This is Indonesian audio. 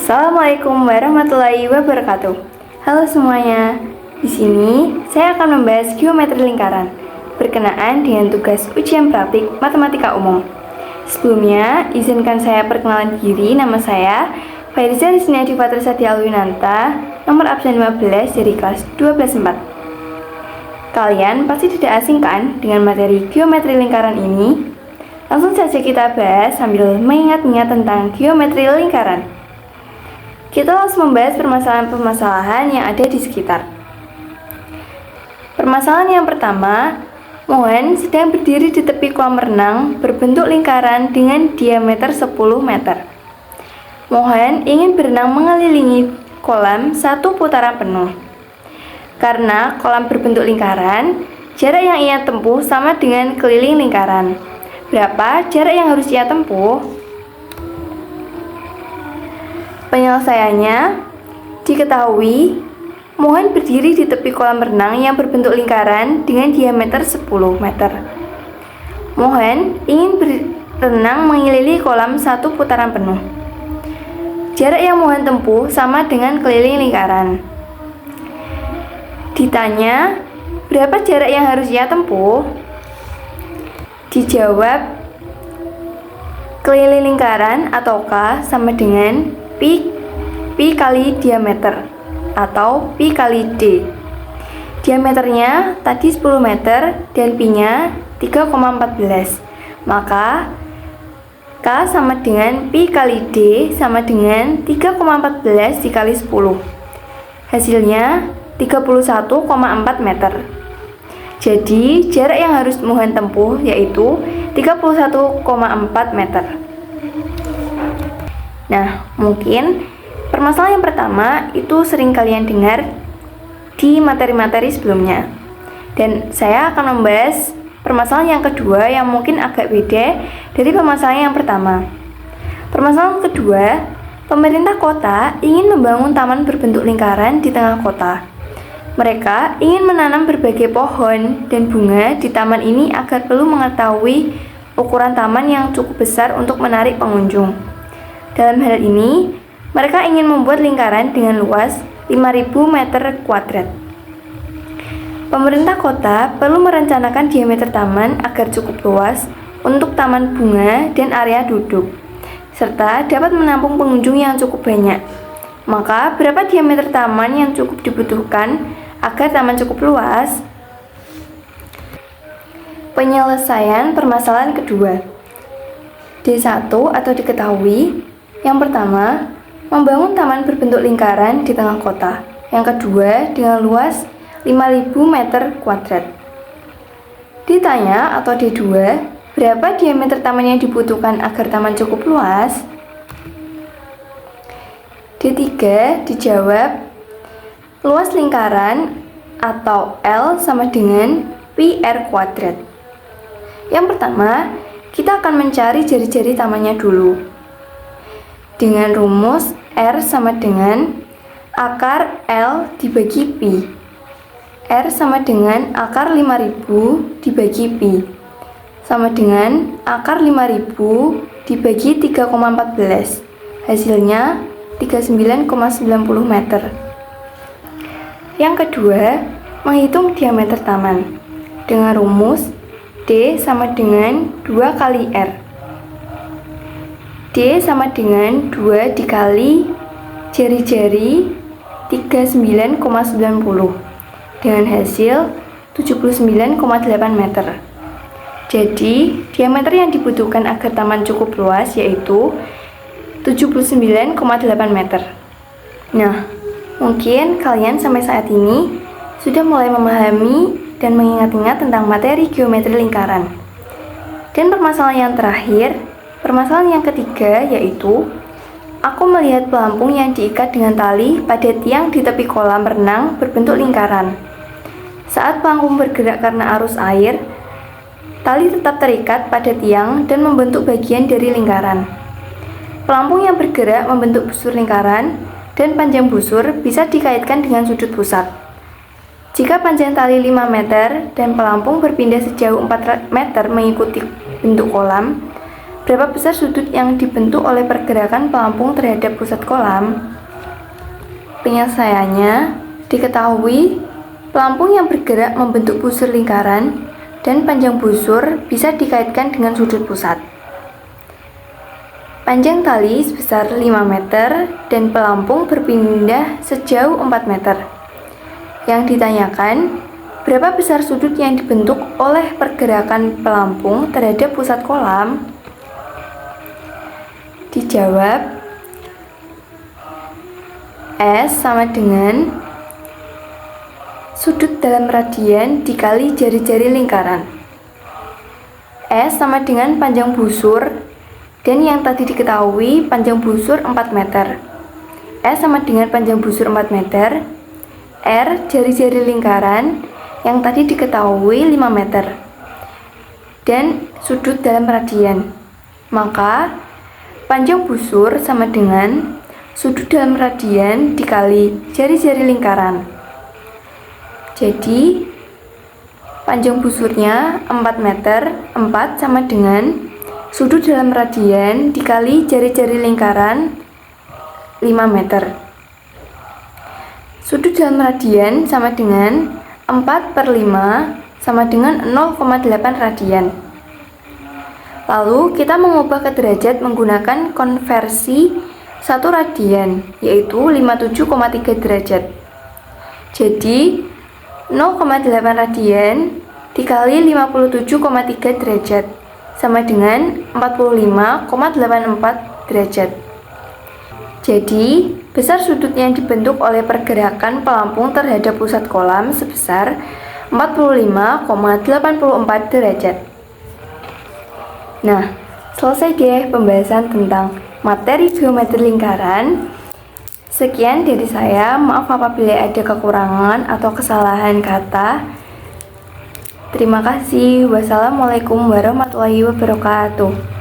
Assalamualaikum warahmatullahi wabarakatuh. Halo semuanya. Di sini saya akan membahas geometri lingkaran berkenaan dengan tugas ujian praktik matematika umum. Sebelumnya, izinkan saya perkenalan diri. Nama saya Faiza Rizniadi Fatrisati Alwinanta, nomor absen 15 dari kelas 12/4. Kalian pasti tidak asing kan dengan materi geometri lingkaran ini? Langsung saja kita bahas sambil mengingat-ingat tentang geometri lingkaran. Kita langsung membahas permasalahan-permasalahan yang ada di sekitar. Permasalahan yang pertama, Mohan sedang berdiri di tepi kolam renang berbentuk lingkaran dengan diameter 10 meter. Mohan ingin berenang mengelilingi kolam satu putaran penuh. Karena kolam berbentuk lingkaran, jarak yang ia tempuh sama dengan keliling lingkaran. Berapa jarak yang harus ia tempuh? Penyelesaiannya diketahui, Mohan berdiri di tepi kolam renang yang berbentuk lingkaran dengan diameter 10 meter. Mohan ingin berenang mengelilingi kolam satu putaran penuh. Jarak yang Mohan tempuh sama dengan keliling lingkaran. Ditanya, berapa jarak yang harus ia tempuh? Dijawab, keliling lingkaran atau K sama dengan Pi kali diameter atau Pi kali D. Diameternya tadi 10 meter dan Pi-nya 3,14. Maka K sama dengan Pi kali D sama dengan 3,14 dikali 10. Hasilnya 31,4 meter. Jadi jarak yang harus Mohan tempuh yaitu 31,4 meter. Nah, mungkin permasalahan yang pertama itu sering kalian dengar di materi-materi sebelumnya. Dan saya akan membahas permasalahan yang kedua yang mungkin agak beda dari permasalahan yang pertama. Permasalahan kedua, pemerintah kota ingin membangun taman berbentuk lingkaran di tengah kota. Mereka ingin menanam berbagai pohon dan bunga di taman ini agar perlu mengetahui ukuran taman yang cukup besar untuk menarik pengunjung. Dalam hal ini, mereka ingin membuat lingkaran dengan luas 5.000 meter kuadrat. Pemerintah kota perlu merencanakan diameter taman agar cukup luas untuk taman bunga dan area duduk, serta dapat menampung pengunjung yang cukup banyak. Maka, berapa diameter taman yang cukup dibutuhkan agar taman cukup luas? Penyelesaian permasalahan kedua. D1 atau diketahui, yang pertama, membangun taman berbentuk lingkaran di tengah kota. Yang kedua, dengan luas 5.000 meter kuadrat. Ditanya atau D2, berapa diameter taman yang dibutuhkan agar taman cukup luas? D3 dijawab, luas lingkaran atau L sama dengan Pi R kuadrat. Yang pertama, kita akan mencari jari-jari tamannya dulu. Dengan rumus R sama dengan akar L dibagi Pi. R sama dengan akar 5.000 dibagi Pi. Sama dengan akar 5.000 dibagi 3,14. Hasilnya 39,90 meter. Yang kedua, menghitung diameter taman. Dengan rumus D sama dengan 2 kali R. D sama dengan 2 dikali jari-jari 39,90 dengan hasil 79,8 meter. Jadi, diameter yang dibutuhkan agar taman cukup luas yaitu 79,8 meter. Nah, mungkin kalian sampai saat ini sudah mulai memahami dan mengingat-ingat tentang materi geometri lingkaran. Dan permasalahan yang terakhir, permasalahan yang ketiga yaitu, aku melihat pelampung yang diikat dengan tali pada tiang di tepi kolam renang berbentuk lingkaran. Saat pelampung bergerak karena arus air, tali tetap terikat pada tiang dan membentuk bagian dari lingkaran. Pelampung yang bergerak membentuk busur lingkaran dan panjang busur bisa dikaitkan dengan sudut pusat. Jika panjang tali 5 meter dan pelampung berpindah sejauh 4 meter mengikuti bentuk kolam, berapa besar sudut yang dibentuk oleh pergerakan pelampung terhadap pusat kolam? Penyelesaiannya diketahui pelampung yang bergerak membentuk busur lingkaran dan panjang busur bisa dikaitkan dengan sudut pusat. Panjang tali sebesar 5 meter dan pelampung berpindah sejauh 4 meter. Yang ditanyakan, berapa besar sudut yang dibentuk oleh pergerakan pelampung terhadap pusat kolam? Dijawab, S sama dengan sudut dalam radian dikali jari-jari lingkaran. S sama dengan panjang busur, dan yang tadi diketahui panjang busur 4 meter. S sama dengan panjang busur 4 meter. R jari-jari lingkaran yang tadi diketahui 5 meter. Dan sudut dalam radian. Maka panjang busur sama dengan sudut dalam radian dikali jari-jari lingkaran. Jadi panjang busurnya 4 meter, 4 sama dengan sudut dalam radian dikali jari-jari lingkaran 5 meter. Sudut dalam radian sama dengan 4 per 5 sama dengan 0,8 radian. Lalu kita mengubah ke derajat menggunakan konversi 1 radian, yaitu 57,3 derajat. Jadi 0,8 radian dikali 57,3 derajat sama dengan 45,84 derajat. Jadi, besar sudut yang dibentuk oleh pergerakan pelampung terhadap pusat kolam sebesar 45,84 derajat. Nah, selesai deh pembahasan tentang materi geometri lingkaran. Sekian dari saya, maaf apabila ada kekurangan atau kesalahan kata. Terima kasih. Wassalamualaikum warahmatullahi wabarakatuh.